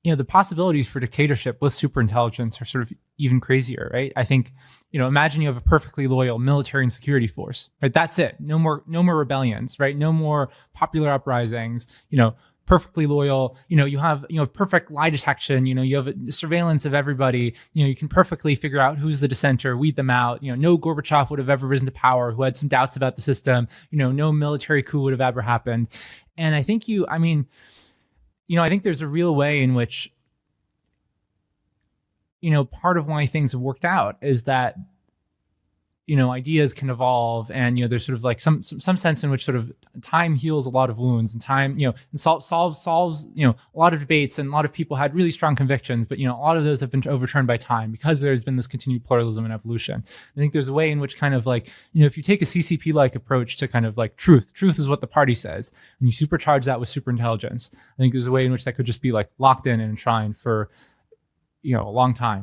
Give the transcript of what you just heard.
And the possibilities for dictatorship with superintelligence are sort of even crazier, right? I think, imagine you have a perfectly loyal military and security force, right? That's it. No more rebellions, right? No more popular uprisings, perfectly loyal, you have perfect lie detection, you have surveillance of everybody, you can perfectly figure out who's the dissenter, weed them out, no Gorbachev would have ever risen to power who had some doubts about the system, no military coup would have ever happened. And I think I think there's a real way in which, part of why things have worked out is that, ideas can evolve, and, there's sort of like some sense in which sort of time heals a lot of wounds, and time, and solves, a lot of debates, and a lot of people had really strong convictions, but, a lot of those have been overturned by time because there's been this continued pluralism and evolution. I think there's a way in which kind of like, if you take a CCP-like approach to kind of like truth is what the party says, and you supercharge that with superintelligence, I think there's a way in which that could just be like locked in and enshrined for, a long time.